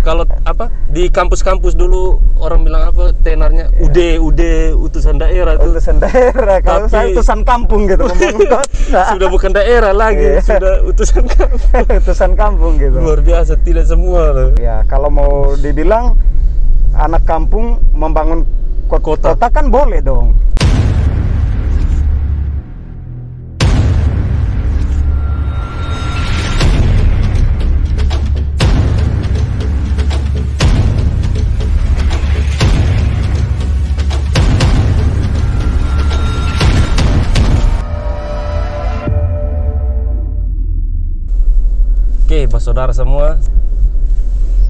kalau apa di kampus-kampus dulu orang bilang apa tenarnya UD utusan daerah tuh. Utusan daerah. Kalau saya utusan kampung gitu membangun kota. Sudah bukan daerah lagi, sudah utusan kampung. Utusan kampung gitu. Luar biasa, tidak semua loh. Ya, kalau mau dibilang anak kampung membangun kota kan boleh dong. Oke, saudara semua.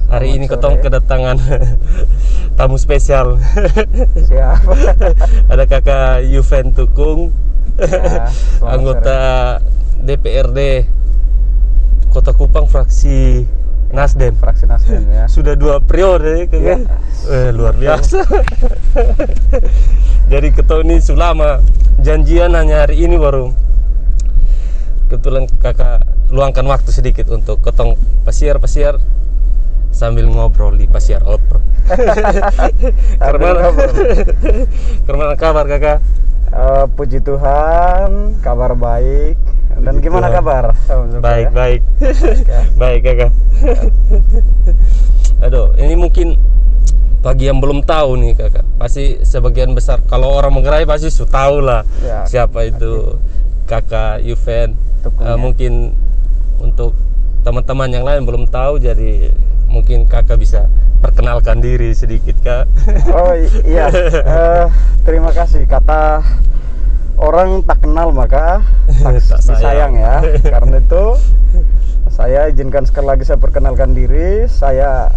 Hari ini ketong kedatangan tamu spesial. Siapa? Ada kakak Yuven Tukung, anggota DPRD Kota Kupang fraksi Nasdem. Fraksi Nasdem ya. Sudah 2 periode kakak. Luar biasa. Jadi ketong ini selama janjian hanya hari ini baru. Kebetulan kakak luangkan waktu sedikit untuk ketong pasiar sambil ngobrol di pasiar outro. Karena kabar kakak? Puji Tuhan, kabar baik. Dan Puji gimana Tuhan. kabar? Baik. Baik kakak. Aduh, ini mungkin bagi yang belum tahu nih kakak, pasti sebagian besar kalau orang Manggarai pasti sudah tahu lah Ya, siapa itu kakak Yuven. Mungkin untuk teman-teman yang lain belum tahu, jadi mungkin kakak bisa perkenalkan diri sedikit kak. Oh iya, terima kasih. Kata orang tak kenal maka tak sayang ya. Karena itu saya izinkan sekali lagi saya perkenalkan diri. Saya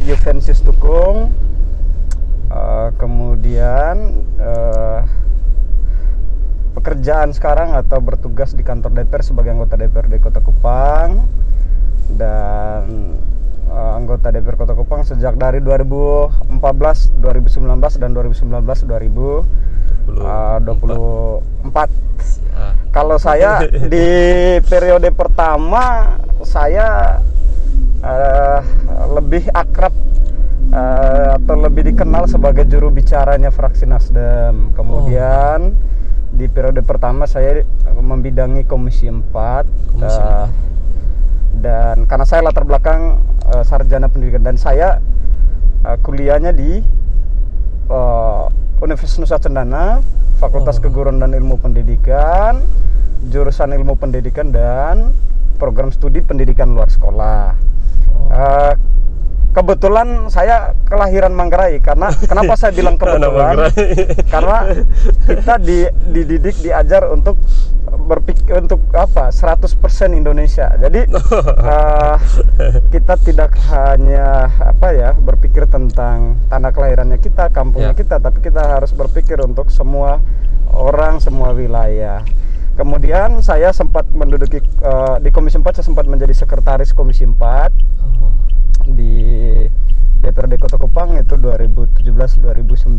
Yuvensius Tukung. Kemudian pekerjaan sekarang atau bertugas di kantor DPR sebagai anggota DPRD Kota Kupang, dan anggota DPR Kota Kupang sejak dari 2014, 2019 dan 2019 2024. Kalau saya di periode pertama saya lebih akrab atau lebih dikenal sebagai juru bicaranya fraksi Nasdem. Kemudian di periode pertama saya membidangi Komisi 4, dan karena saya latar belakang sarjana pendidikan dan saya kuliahnya di Universitas Nusa Cendana, Fakultas Keguruan dan Ilmu Pendidikan, jurusan Ilmu Pendidikan dan program studi pendidikan luar sekolah. Kebetulan saya kelahiran Manggarai. Karena kenapa saya bilang kebetulan? Karena kita dididik, diajar untuk berpikir untuk apa? 100% Indonesia. Jadi kita tidak hanya berpikir tentang tanah kelahirannya kita, kampungnya kita, tapi kita harus berpikir untuk semua orang, semua wilayah. Kemudian saya sempat menduduki di Komisi 4, saya sempat menjadi sekretaris Komisi 4 di DPRD Kota Kupang itu 2017-2019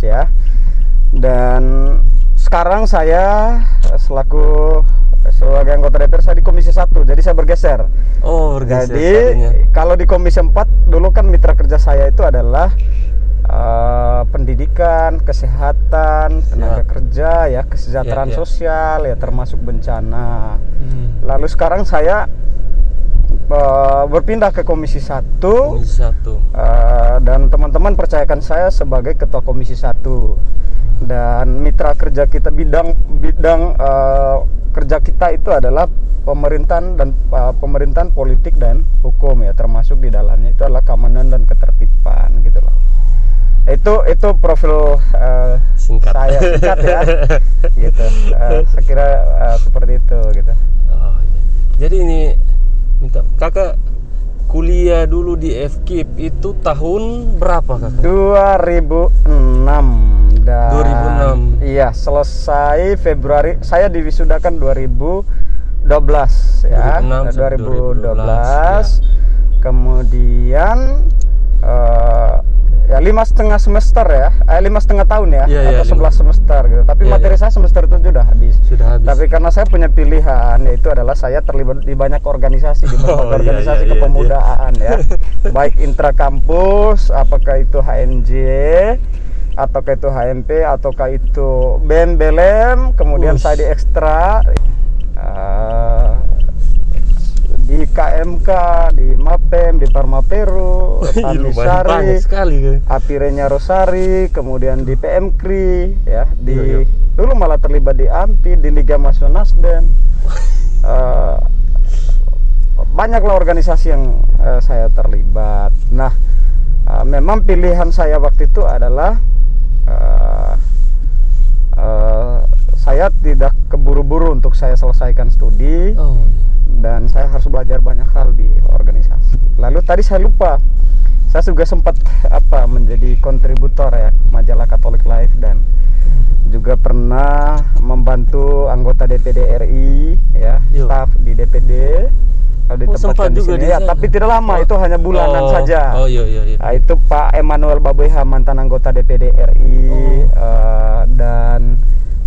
ya. Dan sekarang saya sebagai anggota DPR saya di Komisi 1, jadi saya bergeser. Jadi kalau di Komisi 4 dulu kan mitra kerja saya itu adalah pendidikan, kesehatan, tenaga kerja ya, kesejahteraan sosial ya, termasuk bencana. Lalu sekarang saya berpindah ke Komisi 1. Dan teman-teman percayakan saya sebagai ketua Komisi 1. Dan mitra kerja kita, bidang kerja kita itu adalah pemerintahan politik dan hukum ya, termasuk di dalamnya itu adalah keamanan dan ketertiban gitu loh. Itu profil singkat ya gitu. Saya kira seperti itu gitu. Jadi ini minta kakak kuliah dulu di FKIP itu tahun berapa kakak? 2006. 2006. Iya, selesai Februari. Saya diwisudakan 2012 ya. 2012. Ya. Kemudian 5 5,5 semester ya, 5,5 tahun ya, Iya, atau 11 semester gitu. Tapi Iya, materi saya semester 7 sudah habis. Sudah habis. Tapi karena saya punya pilihan, yaitu adalah saya terlibat di banyak organisasi, di berbagai iya, organisasi iya, kepemudaan ya, baik intrakampus, apakah itu HMJ, ataukah itu HMP, ataukah itu BEM, BELEM, kemudian saya di ekstra. Di KMK, di MAPEM, di Parmaperu, Tamisari, Apirenya Rosari, kemudian di PMKRI, ya, dulu malah terlibat di AMPI, di Liga Mahasiswa Nasdem. Banyaklah organisasi yang saya terlibat. Nah, memang pilihan saya waktu itu adalah saya tidak keburu-buru untuk saya selesaikan studi. Dan saya harus belajar banyak hal di organisasi. Lalu tadi saya lupa, saya juga sempat menjadi kontributor ya majalah Catholic Life, dan juga pernah membantu anggota DPD RI ya, staf di DPD. Kalau ditempatkan di sini ya, tapi tidak lama, itu hanya bulanan saja. Nah, itu Pak Emmanuel Babeha, mantan anggota DPD RI, dan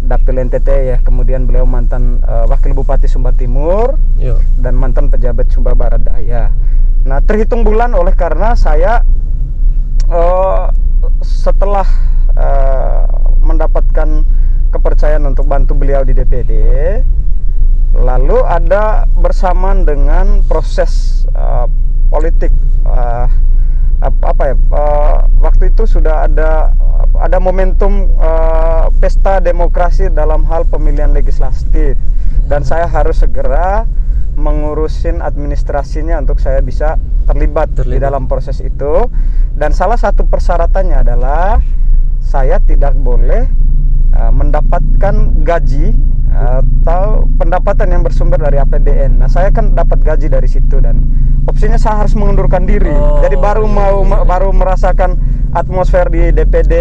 Dapil NTT ya, kemudian beliau mantan Wakil Bupati Sumba Timur, dan mantan pejabat Sumba Barat Daya. Nah, terhitung bulan oleh karena saya setelah mendapatkan kepercayaan untuk bantu beliau di DPD, lalu ada bersamaan dengan proses politik, waktu itu sudah ada momentum pesta demokrasi dalam hal pemilihan legislatif, dan saya harus segera mengurusin administrasinya untuk saya bisa terlibat di dalam proses itu. Dan salah satu persyaratannya adalah saya tidak boleh mendapatkan gaji atau pendapatan yang bersumber dari APBN. Nah, saya kan dapat gaji dari situ, dan opsinya saya harus mengundurkan diri. Jadi baru merasakan atmosfer di DPD,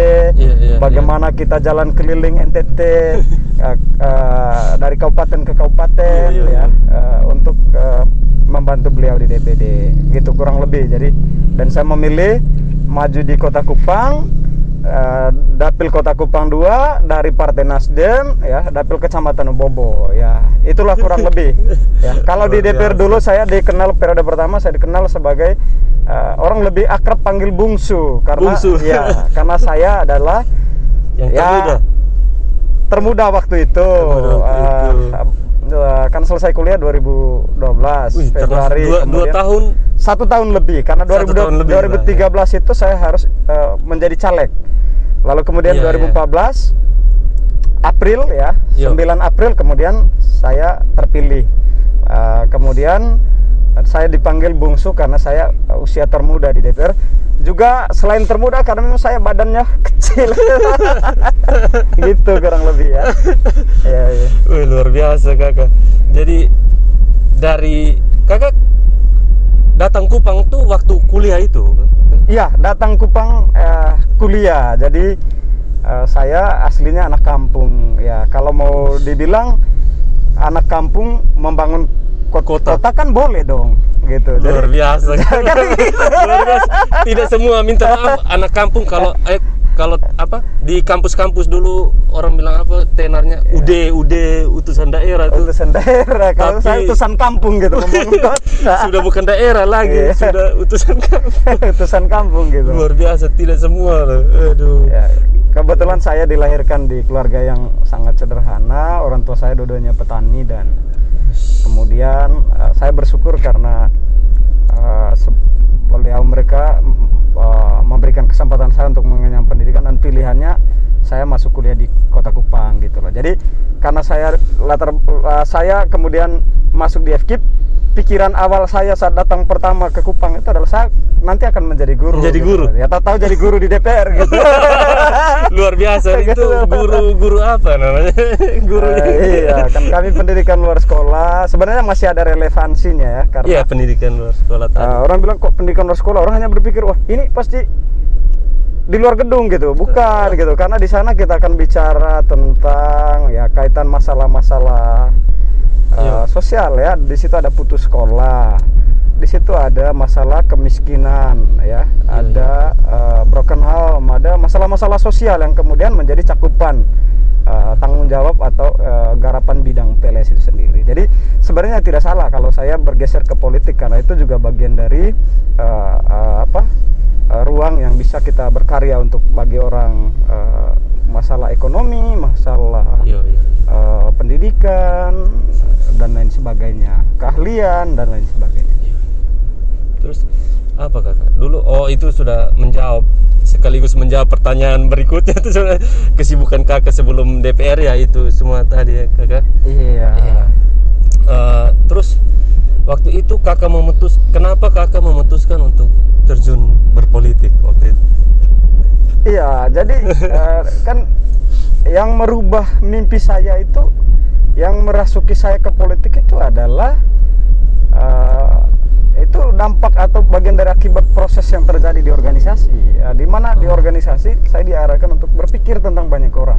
bagaimana kita jalan keliling NTT dari kabupaten ke kabupaten untuk membantu beliau di DPD, gitu kurang lebih. Jadi, dan saya memilih maju di Kota Kupang, Dapil Kota Kupang 2 dari Partai Nasdem ya, Dapil Kecamatan Bobo ya. Itulah kurang lebih ya. Kalau di DPR dulu saya dikenal, periode pertama saya dikenal sebagai orang lebih akrab panggil bungsu, karena ya, karena saya adalah yang termuda waktu itu. Kan selesai kuliah 2012 Februari, kemudian 1 tahun lebih, karena 2013 itu saya harus menjadi caleg. Lalu kemudian 2014 April ya, 9 April kemudian saya terpilih. Kemudian saya dipanggil bungsu karena saya usia termuda di DPR. Juga selain termuda karena memang saya badannya kecil. Gitu kurang lebih ya. Wih, luar biasa kakak. Jadi dari kakak datang Kupang tuh waktu kuliah itu? Iya, datang Kupang kuliah. Jadi saya aslinya anak kampung ya. Kalau mau dibilang anak kampung membangun kota kan boleh dong, gitu. Luar biasa. Luar biasa. Tidak semua minta maaf anak kampung. Kalau di kampus-kampus dulu orang bilang tenarnya UD utusan daerah tuh. Utusan daerah. Kalau saya utusan kampung gitu, membangun kota. Sudah bukan daerah lagi, sudah utusan kampung. Utusan kampung gitu. Luar biasa, tidak semua loh. Aduh. Ya, kebetulan saya dilahirkan di keluarga yang sangat sederhana. Orang tua saya dua-duanya petani, dan kemudian saya bersyukur karena mereka memberikan kesempatan saya untuk mengenyam pendidikan, dan pilihannya saya masuk kuliah di Kota Kupang gitu loh. Jadi karena saya kemudian masuk di FKIP, pikiran awal saya saat datang pertama ke Kupang itu adalah saya nanti akan menjadi guru. Menjadi gitu. guru? Ya, tahu jadi guru di DPR gitu. Luar biasa. Itu guru apa namanya? Guru. Iya, kan kami pendidikan luar sekolah. Sebenarnya masih ada relevansinya ya, karena iya, pendidikan luar sekolah tadi. Orang bilang kok pendidikan luar sekolah, orang hanya berpikir wah ini pasti di luar gedung gitu. Bukan gitu, karena di sana kita akan bicara tentang ya kaitan masalah-masalah sosial ya. Di situ ada putus sekolah, di situ ada masalah kemiskinan ya, ada broken home, ada masalah-masalah sosial yang kemudian menjadi cakupan tanggung jawab atau garapan bidang PLS itu sendiri. Jadi sebenarnya tidak salah kalau saya bergeser ke politik, karena itu juga bagian dari ruang yang bisa kita berkarya untuk bagi orang, masalah ekonomi, masalah pendidikan dan lain sebagainya, keahlian dan lain sebagainya. Terus apa kakak? Dulu itu sudah menjawab, sekaligus menjawab pertanyaan berikutnya itu sudah kesibukan kakak sebelum DPR ya, itu semua tadi ya kakak. Iya. Terus waktu itu kenapa kakak memutuskan untuk terjun berpolitik waktu itu? Iya, jadi kan yang merubah mimpi saya itu, yang merasuki saya ke politik itu adalah itu dampak atau bagian dari akibat proses yang terjadi di organisasi ya, di mana di organisasi saya diarahkan untuk berpikir tentang banyak orang,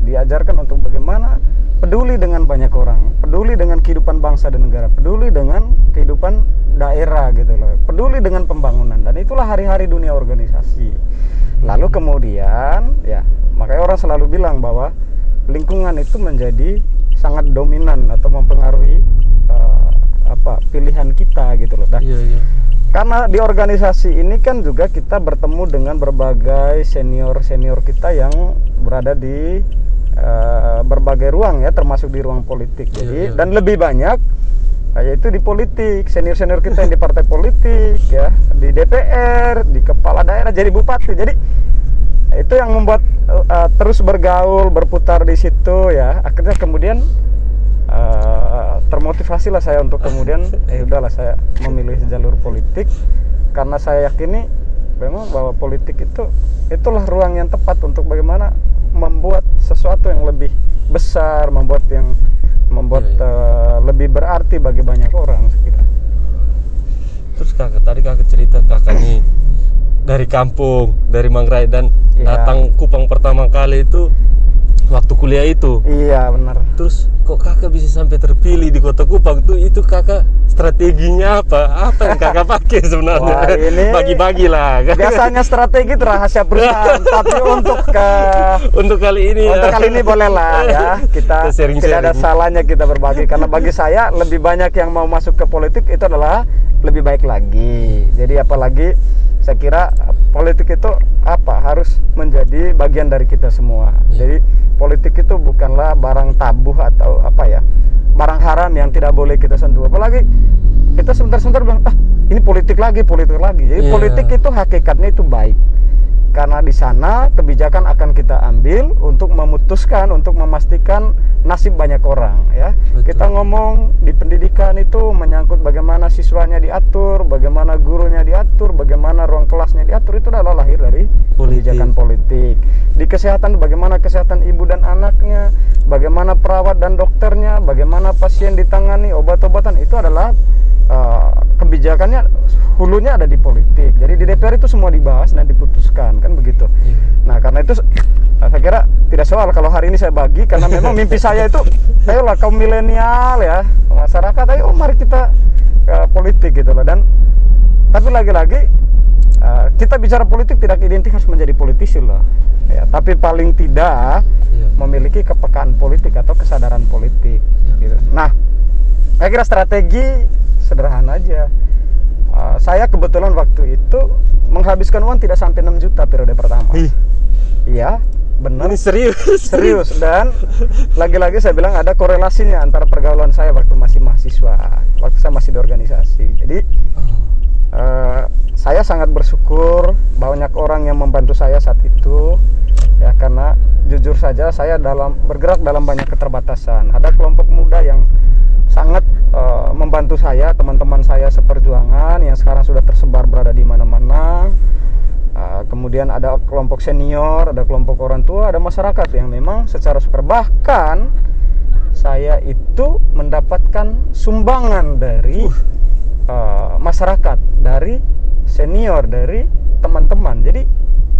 diajarkan untuk bagaimana peduli dengan banyak orang, peduli dengan kehidupan bangsa dan negara, peduli dengan kehidupan daerah gitu loh, peduli dengan pembangunan, dan itulah hari-hari dunia organisasi. Lalu kemudian ya, makanya orang selalu bilang bahwa lingkungan itu menjadi sangat dominan atau mempengaruhi pilihan kita gitu loh. Karena di organisasi ini kan juga kita bertemu dengan berbagai senior kita yang berada di berbagai ruang ya, termasuk di ruang politik. Jadi dan lebih banyak yaitu di politik, senior kita yang di partai politik ya, di DPR, di kepala daerah, jadi bupati. Jadi itu yang membuat terus bergaul, berputar di situ ya. Akhirnya kemudian termotivasi lah saya untuk kemudian udahlah saya memilih jalur politik, karena saya yakini memang bahwa politik itulah ruang yang tepat untuk bagaimana membuat sesuatu yang lebih besar, membuat lebih berarti bagi banyak orang sekitar. Terus kakak, tadi kakak cerita kakak nih dari kampung, dari Manggarai, dan datang Kupang pertama kali itu waktu kuliah itu. Iya benar. Terus kok kakak bisa sampai terpilih di Kota Kupang tuh? Itu kakak strateginya apa? Apa yang kakak pakai sebenarnya? Wah, ini bagi-bagi lah. Biasanya strategi itu rahasia perusahaan, tapi untuk kali ini boleh lah ya. Kita tidak ada salahnya kita berbagi, karena bagi saya lebih banyak yang mau masuk ke politik itu adalah lebih baik lagi. Jadi apalagi saya kira politik itu harus menjadi bagian dari kita semua. Jadi politik itu bukanlah barang tabu atau barang haram yang tidak boleh kita sentuh. Apalagi kita sebentar-sebentar bilang ini politik lagi. Jadi politik itu hakikatnya itu baik, karena di sana kebijakan akan kita ambil untuk memutuskan, untuk memastikan nasib banyak orang ya. Betul. Kita ngomong di pendidikan itu menyangkut bagaimana siswanya diatur, bagaimana gurunya diatur, bagaimana ruang kelasnya diatur, itu adalah lahir dari kebijakan politik. Di kesehatan, bagaimana kesehatan ibu dan anaknya, bagaimana perawat dan dokternya, bagaimana pasien ditangani, obat-obatan, itu adalah kebijakannya, hulunya ada di politik. Jadi di DPR itu semua dibahas dan diputuskan, kan begitu. Nah karena itu saya kira tidak soal kalau hari ini saya bagi, karena memang mimpi saya itu, ayolah kaum milenial ya, masyarakat, ayo mari kita politik gitu loh. Dan tapi lagi-lagi kita bicara politik tidak identik harus menjadi politisi loh ya, tapi paling tidak memiliki kepekaan politik atau kesadaran politik gitu. Nah saya kira strategi sederhana aja. Saya kebetulan waktu itu menghabiskan uang tidak sampai 6 juta periode pertama. Iya, benar. Ini serius. Dan lagi-lagi saya bilang ada korelasinya antara pergaulan saya waktu masih mahasiswa, waktu saya masih di organisasi. Jadi saya sangat bersyukur banyak orang yang membantu saya saat itu ya, karena jujur saja saya bergerak dalam banyak keterbatasan. Ada kelompok muda yang sangat membantu saya, teman-teman saya seperjuangan yang sekarang sudah tersebar berada di mana-mana. Kemudian ada kelompok senior, ada kelompok orang tua, ada masyarakat yang memang secara super. Bahkan saya itu mendapatkan sumbangan dari masyarakat, dari senior, dari teman-teman. Jadi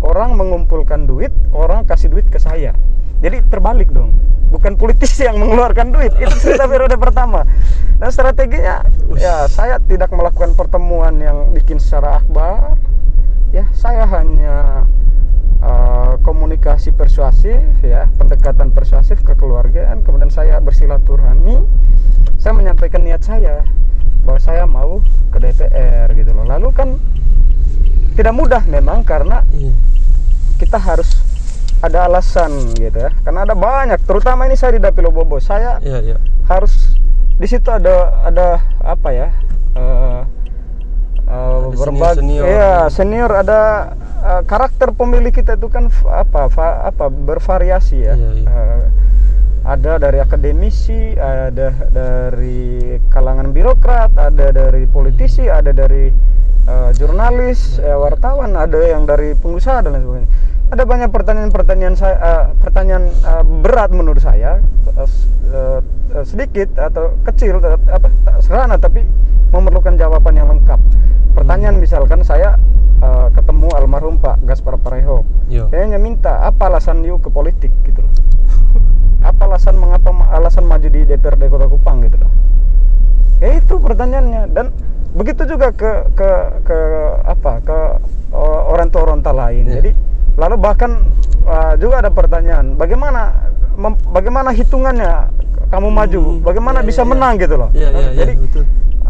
orang mengumpulkan duit, orang kasih duit ke saya. Jadi terbalik dong. bukan politisi yang mengeluarkan duit. Itu cerita periode pertama. Dan strateginya ya saya tidak melakukan pertemuan yang bikin secara akbar. Ya, saya hanya komunikasi persuasif, ya, pendekatan persuasif kekeluargaan. Kemudian saya bersilaturahmi, saya menyampaikan niat saya bahwa saya mau ke DPR gitu loh. Lalu kan tidak mudah memang karena kita harus ada alasan gitu ya. Karena ada banyak, terutama ini saya di Dapil Obobo. Saya harus di situ ada apa ya? Berbagai senior ada karakter pemilih kita itu kan bervariasi ya. Ada dari akademisi, ada dari kalangan birokrat, ada dari politisi, ada dari jurnalis, wartawan, ada yang dari pengusaha dan lain sebagainya. Ada banyak pertanyaan berat menurut saya, sedikit atau kecil, sederhana tapi memerlukan jawaban yang lengkap. Pertanyaan misalkan saya ketemu almarhum Pak Gaspar Pareho, kayaknya minta apa alasan you ke politik gitu loh. Apa alasan maju di DPRD Kota Kupang gitu loh. Ya itu pertanyaannya. Dan begitu juga ke orang-orang lain. Jadi lalu bahkan juga ada pertanyaan, bagaimana hitungannya kamu maju, bagaimana bisa menang gitu loh. Jadi betul.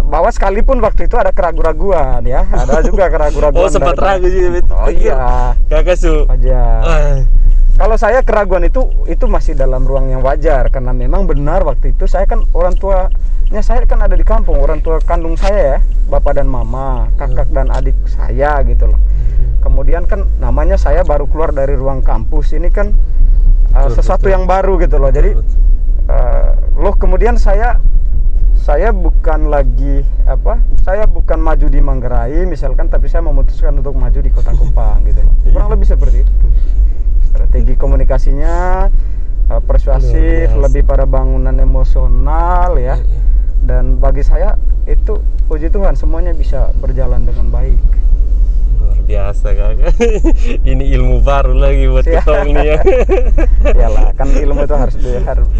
Bahwa sekalipun waktu itu ada keraguan-raguan ya, ada juga keraguan-raguan. Sempat ragu juga. Kakak su. Kalau saya keraguan itu masih dalam ruang yang wajar, karena memang benar waktu itu saya kan orang tuanya saya kan ada di kampung, orang tua kandung saya ya, bapak dan mama, kakak dan adik saya gitu loh. Kemudian kan namanya saya baru keluar dari ruang kampus, ini kan sesuatu yang baru gitu loh. Jadi kemudian saya bukan lagi saya bukan maju di Manggarai misalkan, tapi saya memutuskan untuk maju di Kota Kupang gitu loh. Kurang lebih seperti itu. Strategi komunikasinya persuasif, lebih pada bangunan emosional ya. Dan bagi saya itu puji Tuhan semuanya bisa berjalan dengan baik. Luar biasa kakak. Ini ilmu baru lagi buat ketong nih ya. Iyalah, kan ilmu itu harus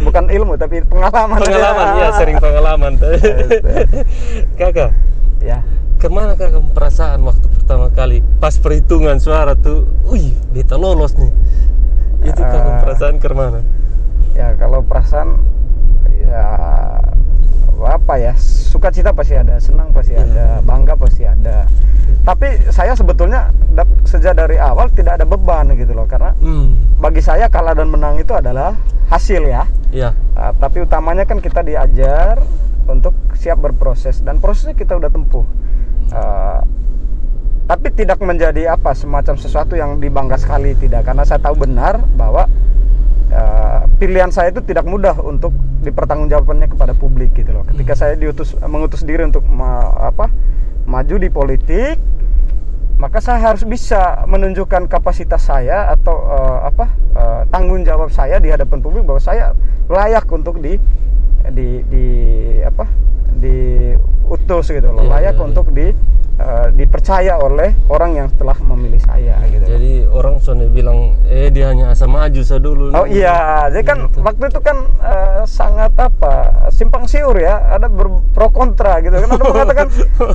bukan ilmu tapi pengalaman ya, sering pengalaman. Kakak ya, kemana kakak perasaan waktu pertama kali pas perhitungan suara tuh, beta lolos nih, itu kakak perasaan kemana? Ya kalau perasaan ya sukacita pasti ada, senang pasti ada, bangga pasti ada. Tapi saya sebetulnya sejak dari awal tidak ada beban gitu loh, karena bagi saya kalah dan menang itu adalah hasil ya. Tapi utamanya kan kita diajar untuk siap berproses, dan prosesnya kita udah tempuh. Tapi tidak menjadi semacam sesuatu yang dibangga sekali, tidak, karena saya tahu benar bahwa pilihan saya itu tidak mudah untuk dipertanggungjawabkannya kepada publik gitu loh. Ketika saya mengutus diri untuk maju di politik, maka saya harus bisa menunjukkan kapasitas saya atau tanggung jawab saya di hadapan publik bahwa saya layak untuk diutus gitu loh, layak untuk dipercaya oleh orang yang telah memilih saya gitu. Jadi orang soalnya bilang dia hanya asal maju dulu. Jadi kan waktu itu kan sangat simpang siur ya, ada pro kontra gitu kan. Ada mengatakan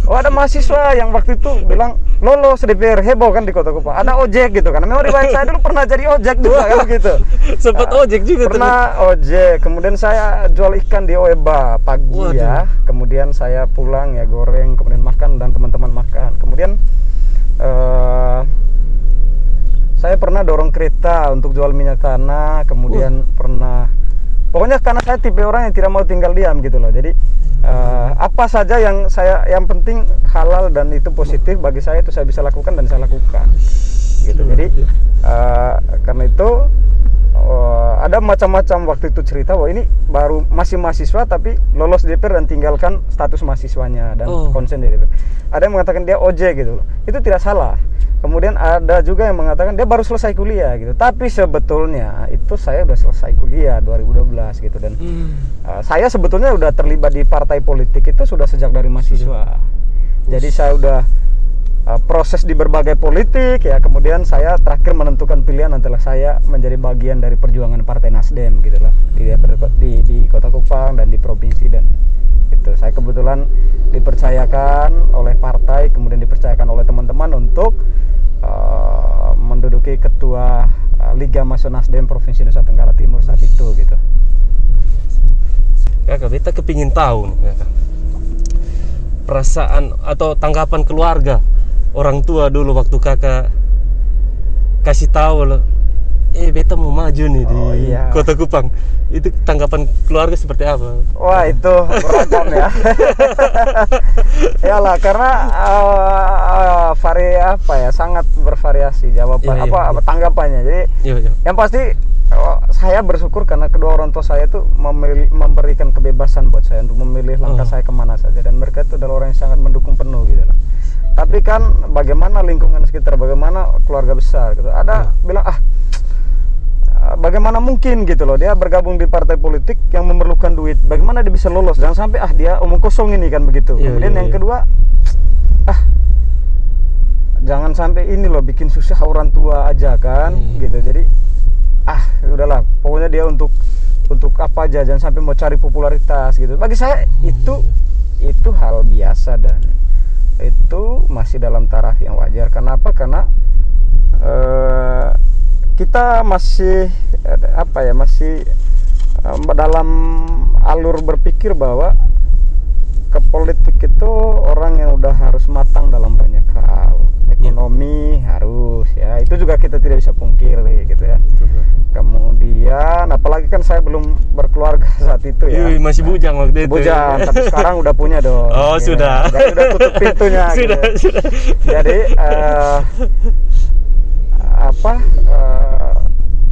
ada mahasiswa yang waktu itu bilang lolos DPR, heboh kan di Kota Kupang. Ada ojek gitu kan. Memang riwayat saya dulu pernah jadi ojek juga kan gitu. Sempat ojek juga. Pernah ojek. Kemudian saya jual ikan di Oeba pagi ya. Kemudian saya pulang ya goreng, kemudian makan dan teman-teman makan. Kemudian saya pernah dorong kereta untuk jual minyak tanah. Kemudian pokoknya karena saya tipe orang yang tidak mau tinggal diam gitu loh. Jadi apa saja yang penting halal dan itu positif bagi saya, itu saya bisa lakukan dan saya lakukan gitu. Jadi karena itu ada macam-macam waktu itu cerita bahwa ini baru masih mahasiswa tapi lolos DPR dan tinggalkan status mahasiswanya dan konsen di DPR. Ada yang mengatakan dia ojek gitu loh. Itu tidak salah. Kemudian ada juga yang mengatakan dia baru selesai kuliah gitu. Tapi sebetulnya itu saya udah selesai kuliah 2012 gitu, dan saya sebetulnya udah terlibat di partai politik itu sudah sejak dari mahasiswa. Jadi saya udah proses di berbagai politik ya, kemudian saya terakhir menentukan pilihan antara saya menjadi bagian dari perjuangan Partai Nasdem gitu lah di Kota Kupang dan di provinsi. Dan itu saya kebetulan dipercayakan oleh partai, kemudian dipercayakan oleh teman-teman untuk menduduki ketua Liga Mahasiswa Nasdem Provinsi Nusa Tenggara Timur saat itu gitu. Kakak, beta kepingin tahu nih kakak, perasaan atau tanggapan keluarga orang tua dulu waktu kakak kasih tahu loh, beta mau maju nih di Kota Kupang. Itu tanggapan keluarga seperti apa? Wah, itu beragam ya. Iyalah, karena sangat bervariasi jawaban tanggapannya. Jadi yang pasti saya bersyukur karena kedua orang tua saya itu memberikan kebebasan buat saya untuk memilih langkah saya kemana saja, dan mereka itu adalah orang yang sangat mendukung penuh gitu loh. Tapi kan bagaimana lingkungan sekitar, bagaimana keluarga besar gitu. Ada bilang bagaimana mungkin gitu loh dia bergabung di partai politik yang memerlukan duit, bagaimana dia bisa lolos, jangan sampai dia omong kosong ini kan begitu. Kemudian yang kedua, jangan sampai ini loh bikin susah orang tua aja kan gitu. Jadi udahlah, pokoknya dia untuk apa aja, jangan sampai mau cari popularitas gitu. Bagi saya itu hal biasa dan itu masih dalam taraf yang wajar. Kenapa? Karena kita masih dalam alur berpikir bahwa ke politik itu orang yang udah harus matang dalam banyak hal. Ekonomi harus ya, itu juga kita tidak bisa pungkiri gitu ya. Kemudian apalagi kan saya belum berkeluarga saat itu ya. Masih bujang waktu itu. Bujang, tapi sekarang udah punya dong. Oh ya. Sudah. Jadi udah tutup pintunya. Sudah. Jadi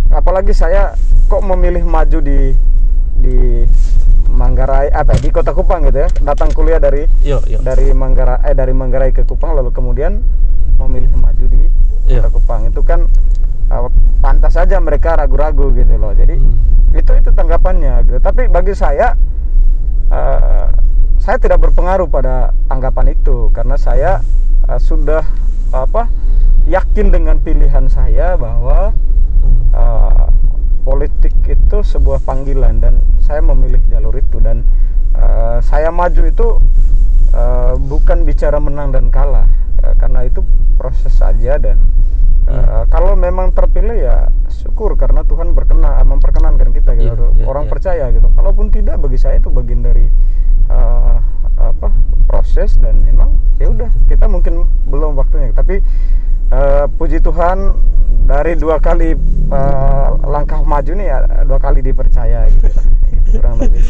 apalagi saya kok memilih maju di Manggarai di Kota Kupang gitu ya, datang kuliah dari Manggarai ke Kupang, lalu kemudian memilih maju di Kota Kupang. Itu kan pantas saja mereka ragu-ragu gitu loh. Jadi itu tanggapannya gitu. Tapi bagi saya tidak berpengaruh pada tanggapan itu, karena saya sudah yakin dengan pilihan saya bahwa politik itu sebuah panggilan dan saya memilih jalur itu. Dan saya maju itu bukan bicara menang dan kalah, karena itu proses saja. Dan kalau memang terpilih ya syukur, karena Tuhan memperkenankan kita gitu. Orang percaya gitu. Kalaupun tidak, bagi saya itu bagian dari proses, dan memang ya udah, kita mungkin belum waktunya. Tapi puji Tuhan dari 2 kali langkah maju nih ya 2 kali dipercaya gitu lah. Kurang lebih.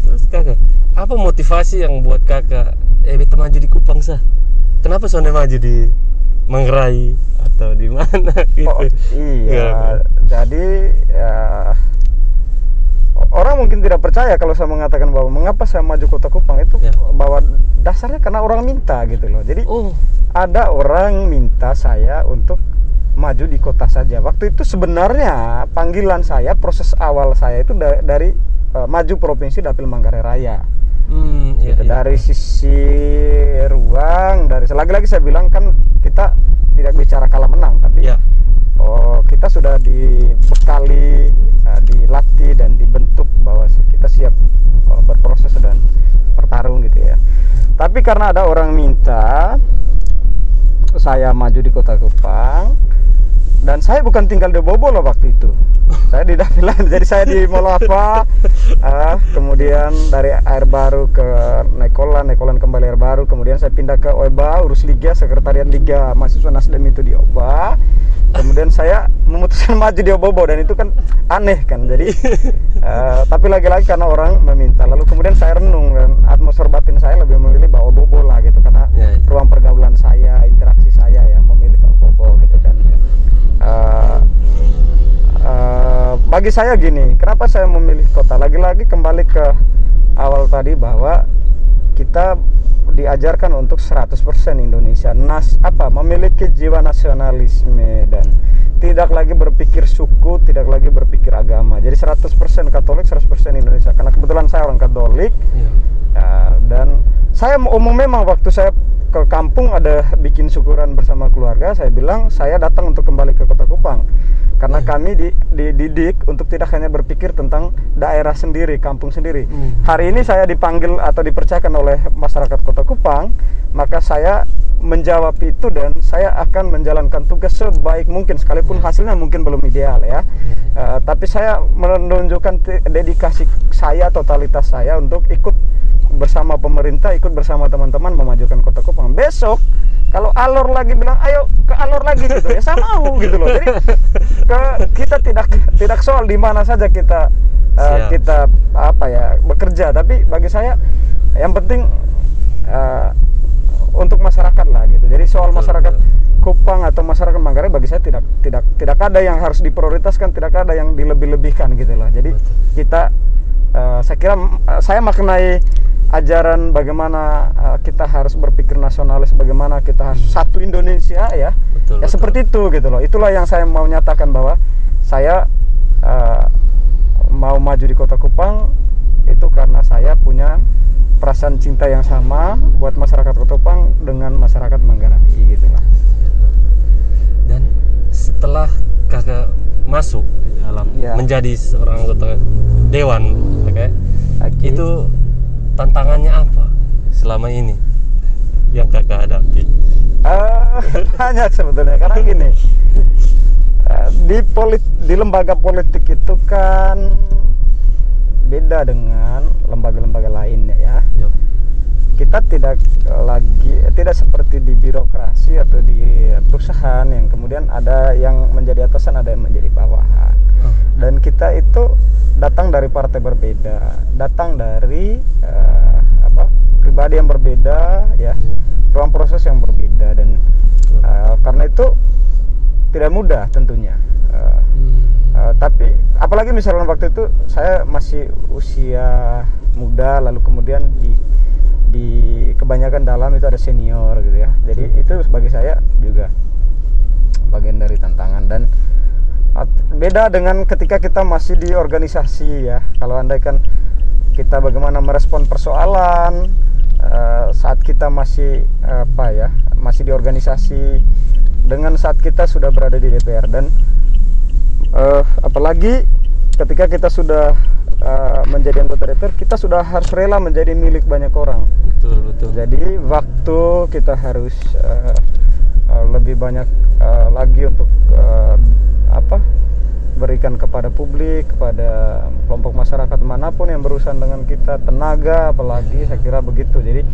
Terus kakak, apa motivasi yang buat kakak beta maju di Kupang sah? Kenapa soalnya maju di Manggarai atau di mana gitu? Jadi orang mungkin tidak percaya kalau saya mengatakan bahwa mengapa saya maju Kota Kupang itu bahwa dasarnya karena orang minta gitu loh. Jadi ada orang minta saya untuk maju di kota saja. Waktu itu sebenarnya panggilan saya, proses awal saya itu dari maju provinsi Dapil Manggarai Raya. Dari sisi ruang, lagi-lagi saya bilang kan kita tidak bicara kalah menang, tapi kita sudah dibekali, dilatih dan dibentuk bahwa kita siap berproses dan bertarung gitu ya. Tapi karena ada orang minta saya maju di Kota Kupang, dan saya bukan tinggal di Bobo loh waktu itu. Saya di Dapilan, jadi saya di Molava, kemudian dari Air Baru ke Nekolan kembali Air Baru, kemudian saya pindah ke OEBA, urus Liga, sekretariat Liga Mahasiswa Nasdem itu di OEBA. Kemudian saya memutuskan maju di Bobo, dan itu kan aneh kan. Jadi tapi lagi-lagi karena orang meminta. Lalu kemudian saya renung, dan atmosfer batin saya lebih memilih bahwa Bobo lah gitu, karena ruang pergaulan saya, interaksi saya ya memilih Bobo gitu. Dan bagi saya gini, kenapa saya memilih kota? Lagi-lagi kembali ke awal tadi bahwa kita diajarkan untuk 100% Indonesia memiliki jiwa nasionalisme dan tidak lagi berpikir suku, tidak lagi berpikir agama. Jadi 100% Katolik, 100% Indonesia. Karena kebetulan saya orang Katolik. Dan saya memang waktu saya ke kampung ada bikin syukuran bersama keluarga, saya bilang saya datang untuk kembali ke Kota Kupang. Karena kami dididik untuk tidak hanya berpikir tentang daerah sendiri, kampung sendiri. Hari ini saya dipanggil atau dipercayakan oleh masyarakat Kota Kupang, maka saya menjawab itu dan saya akan menjalankan tugas sebaik mungkin, sekalipun hasilnya mungkin belum ideal ya. Tapi saya menunjukkan dedikasi saya, totalitas saya untuk ikut bersama pemerintah, ikut bersama teman-teman memajukan Kota Kupang. Besok kalau Alor lagi bilang ayo ke Alor lagi gitu ya, saya mau gitu loh. Jadi kita tidak soal di mana saja kita kita bekerja, tapi bagi saya yang penting untuk masyarakat lah gitu. Jadi soal masyarakat Kupang atau masyarakat Manggarai bagi saya tidak ada yang harus diprioritaskan, tidak ada yang dilebih-lebihkan gitu loh. Jadi kita saya kira saya maknai ajaran bagaimana kita harus berpikir nasionalis, bagaimana kita harus satu Indonesia ya. Betul. Seperti itu gitu loh. Itulah yang saya mau nyatakan bahwa saya mau maju di Kota Kupang itu karena saya punya perasaan cinta yang sama buat masyarakat Kota Kupang dengan masyarakat Manggarai gitu lah. Dan setelah kakak masuk di dalam menjadi seorang anggota dewan, itu tantangannya apa selama ini yang kakak hadapi? Banyak sebetulnya, karena gini, di lembaga politik itu kan beda dengan lembaga-lembaga lainnya ya. Kita tidak seperti di birokrasi atau di perusahaan yang kemudian ada yang menjadi atasan, ada yang menjadi bawahan. Dan kita itu datang dari partai berbeda, datang dari pribadi yang berbeda ya, ruang proses yang berbeda, dan karena itu tidak mudah tentunya. Tapi apalagi misalnya waktu itu saya masih usia muda, lalu kemudian di kebanyakan dalam itu ada senior gitu ya. Jadi itu bagi saya juga bagian dari tantangan. Dan beda dengan ketika kita masih di organisasi ya. Kalau andaikan kita bagaimana merespon persoalan saat kita masih masih di organisasi dengan saat kita sudah berada di DPR, dan apalagi ketika kita sudah menjadi anggota DPR, kita sudah harus rela menjadi milik banyak orang. Betul. Jadi waktu kita harus lebih banyak lagi untuk berikan kepada publik, kepada kelompok masyarakat manapun yang berurusan dengan kita, tenaga apalagi, saya kira begitu. Jadi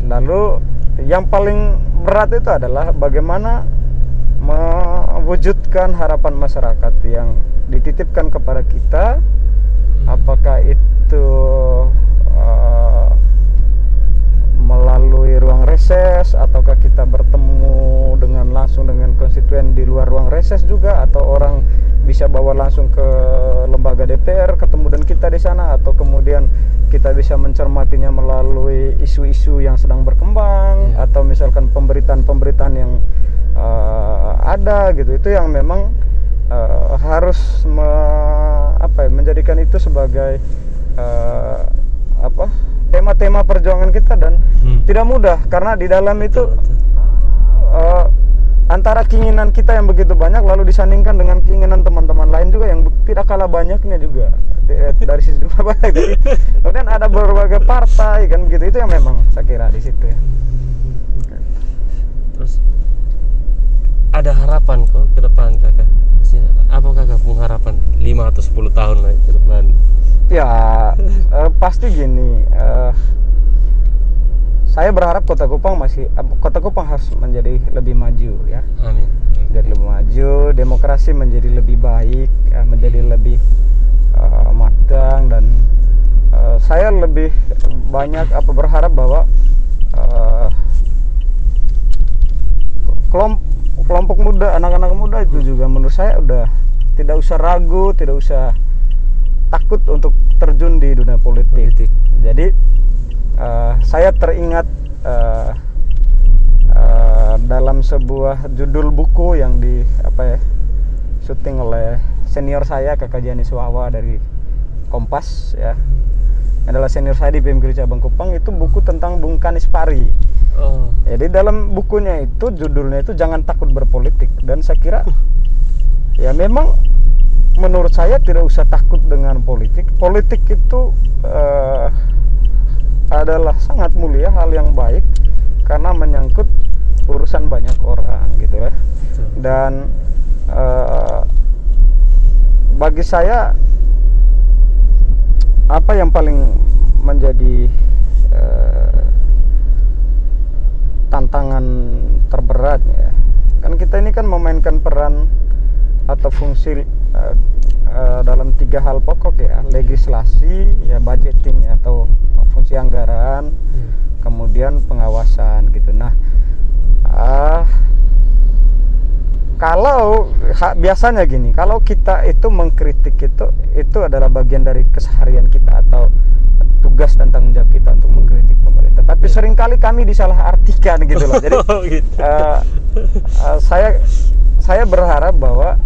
lalu yang paling berat itu adalah bagaimana mewujudkan harapan masyarakat yang dititipkan kepada kita, apakah itu melalui ruang reses, ataukah kita bertemu langsung dengan konstituen di luar ruang reses juga, atau orang bisa bawa langsung ke lembaga DPR ketemu dengan kita di sana, atau kemudian kita bisa mencermatinya melalui isu-isu yang sedang berkembang, atau misalkan pemberitaan-pemberitaan yang ada gitu. Itu yang memang harus menjadikan itu sebagai tema-tema perjuangan kita, dan tidak mudah karena di dalam itu antara keinginan kita yang begitu banyak lalu disandingkan dengan keinginan teman-teman lain juga yang tidak kalah banyaknya juga dari sisi banyak. Jadi kemudian ada berbagai partai kan begitu, itu yang memang saya kira di situ ya. Terus ada harapan kok ke depan kakak? Apa kakak punya harapan 5 atau 10 tahun lagi ke depan? Ya pasti gini, saya berharap Kota Kupang harus menjadi lebih maju ya. Amin. Menjadi lebih maju, demokrasi menjadi lebih baik, menjadi lebih matang, dan saya lebih banyak berharap bahwa kelompok muda, anak-anak muda itu juga menurut saya udah tidak usah ragu, tidak usah takut untuk terjun di dunia politik. Jadi saya teringat dalam sebuah judul buku yang syuting oleh senior saya, Kakak Jani Suwawa dari Kompas ya. adalah senior saya di PMK Cabang Kupang, itu buku tentang Bung Kanis Pari. Oh. Jadi dalam bukunya itu judulnya itu Jangan Takut Berpolitik, dan saya kira ya memang menurut saya tidak usah takut dengan politik. Politik itu adalah sangat mulia, hal yang baik karena menyangkut urusan banyak orang gitu ya. Dan bagi saya apa yang paling menjadi tantangan terberat ya, kan kita ini kan memainkan peran atau fungsi dalam 3 hal pokok ya, legislasi ya, budgeting ya, atau fungsi anggaran, kemudian pengawasan gitu. Nah kalau biasanya gini, kalau kita itu mengkritik itu adalah bagian dari keseharian kita atau tugas dan tanggung jawab kita untuk mengkritik pemerintah. Tapi seringkali kami disalahartikan gitu loh. Jadi Gitu. Saya berharap bahwa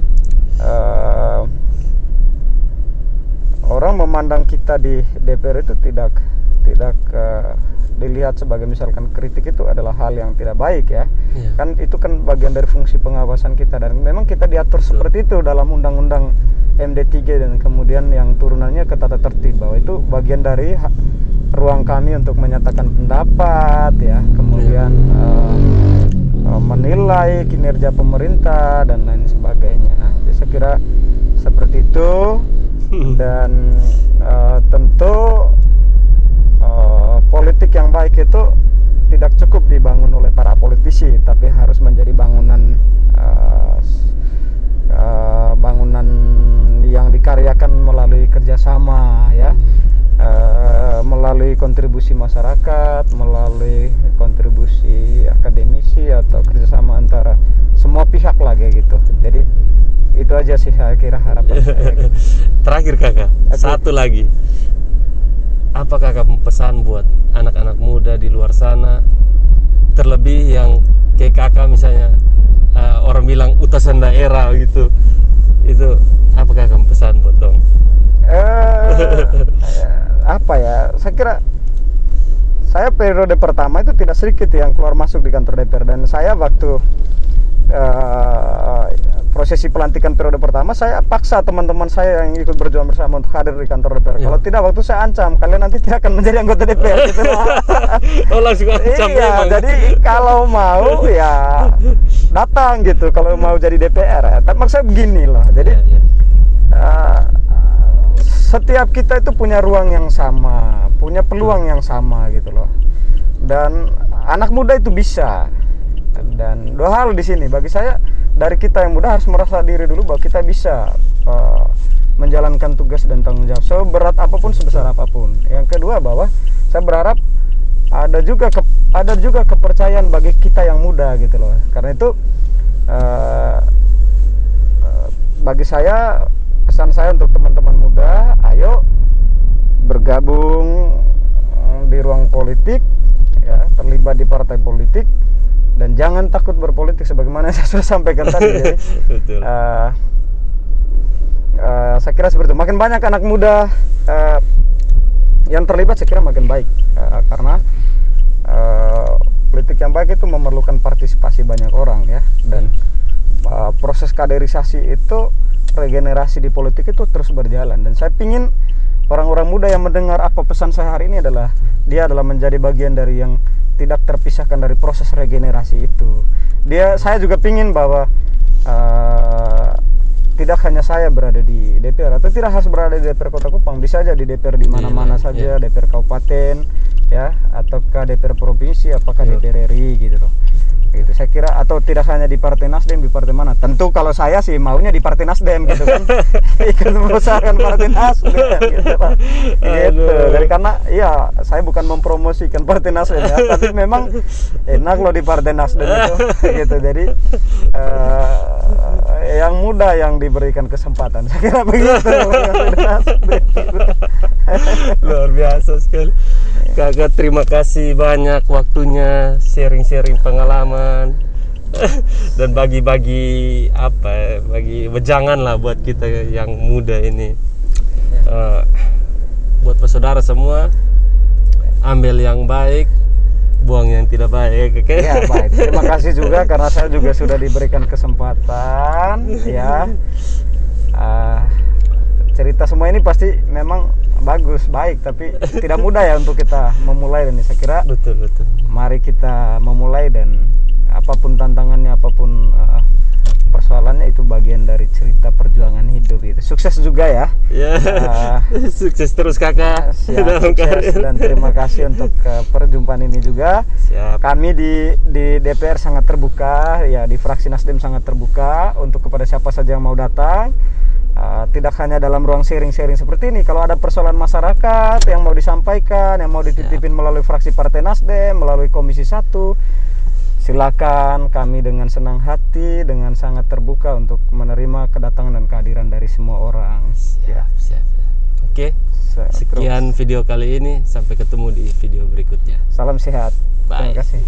orang memandang kita di DPR itu tidak dilihat sebagai misalkan kritik itu adalah hal yang tidak baik ya. Kan itu kan bagian dari fungsi pengawasan kita, dan memang kita diatur seperti itu dalam undang-undang MD3 dan kemudian yang turunannya ke tata tertib, bahwa itu bagian dari ruang kami untuk menyatakan pendapat ya, kemudian menilai kinerja pemerintah dan lain sebagainya. Jadi saya kira seperti itu. Dan tentu politik yang baik itu tidak cukup dibangun oleh para politisi, tapi harus menjadi bangunan yang dikaryakan melalui kerjasama ya, melalui kontribusi masyarakat, melalui kontribusi akademisi atau kerjasama antara semua pihak lah kayak gitu. Jadi itu aja sih saya kira harapan saya. Terakhir kakak, satu lagi. Apa kakak pesan buat anak-anak muda di luar sana, terlebih yang kayak kakak misalnya, orang bilang utusan daerah gitu, itu apa kakak pesan buat dong? Apa ya, saya kira saya periode pertama itu tidak sedikit yang keluar masuk di kantor DPR, dan saya waktu prosesi pelantikan periode pertama saya paksa teman-teman saya yang ikut berjuang bersama untuk hadir di kantor DPR. Kalau tidak, waktu saya ancam kalian nanti tidak akan menjadi anggota DPR gitu. Oh, langsung ancam. Iya, jadi kalau mau ya datang gitu kalau mau jadi DPR ya. Tapi maksudnya begini loh. Jadi setiap kita itu punya ruang yang sama, punya peluang yang sama gitu loh. Dan anak muda itu bisa. Dan 2 hal di sini bagi saya, dari kita yang muda harus merasa diri dulu bahwa kita bisa menjalankan tugas dan tanggung jawab seberat apapun, sebesar apapun. Yang kedua, bahwa saya berharap ada juga kepercayaan bagi kita yang muda gitu loh. Karena itu bagi saya, pesan saya untuk teman-teman muda, ayo bergabung di ruang politik ya, terlibat di partai politik, dan jangan takut berpolitik sebagaimana saya sudah sampaikan tadi. Jadi, saya kira seperti itu. Makin banyak anak muda yang terlibat, saya kira makin baik, karena politik yang baik itu memerlukan partisipasi banyak orang ya. Dan proses kaderisasi itu, regenerasi di politik itu terus berjalan. Dan saya pingin orang-orang muda yang mendengar apa pesan saya hari ini adalah dia adalah menjadi bagian dari yang tidak terpisahkan dari proses regenerasi itu. Saya juga pingin bahwa tidak hanya saya berada di DPR, atau tidak harus berada di DPR Kota Kupang, bisa aja di DPR di mana-mana saja, DPR kabupaten ya, ataukah DPR provinsi, apakah DPR RI gitu loh. Gitu. Saya kira, atau tidak hanya di Partai Nasdem, di partai mana. Tentu kalau saya sih maunya di Partai Nasdem gitu kan. Ikut membesarkan Partai Nasdem gitu lah. Gitu. Jadi karena ya saya bukan mempromosikan Partai Nasdem ya, tapi memang enak loh di Partai Nasdem itu gitu. Jadi yang muda yang diberikan kesempatan, saya kira begitu. Luar biasa sekali. Kakak, terima kasih banyak waktunya, sharing-sharing pengalaman dan bagi-bagi bagi wejangan lah buat kita yang muda ini. buat saudara semua, ambil yang baik, buang yang tidak baik. Oke. Ya, baik. Terima kasih juga karena saya juga sudah diberikan kesempatan ya. Cerita semua ini pasti memang bagus, baik, tapi tidak mudah ya untuk kita memulai ini. Saya kira Betul. mari kita memulai, dan apapun tantangannya, apapun persoalannya, itu bagian dari cerita perjuangan hidup itu. Sukses juga ya. Ya. Sukses terus kakak. Siap, dalam sukses, karir. dan terima kasih untuk perjumpaan ini juga. Siap. Kami di DPR sangat terbuka ya, di fraksi Nasdem sangat terbuka untuk kepada siapa saja yang mau datang. Tidak hanya dalam ruang sharing-sharing seperti ini. Kalau ada persoalan masyarakat yang mau disampaikan, yang mau dititipin melalui fraksi Partai Nasdem, melalui Komisi 1, silakan. Kami dengan senang hati, dengan sangat terbuka untuk menerima kedatangan dan kehadiran dari semua orang. Ya. Siap. Oke. Sekian video kali ini, sampai ketemu di video berikutnya. Salam sehat. Bye. Terima kasih.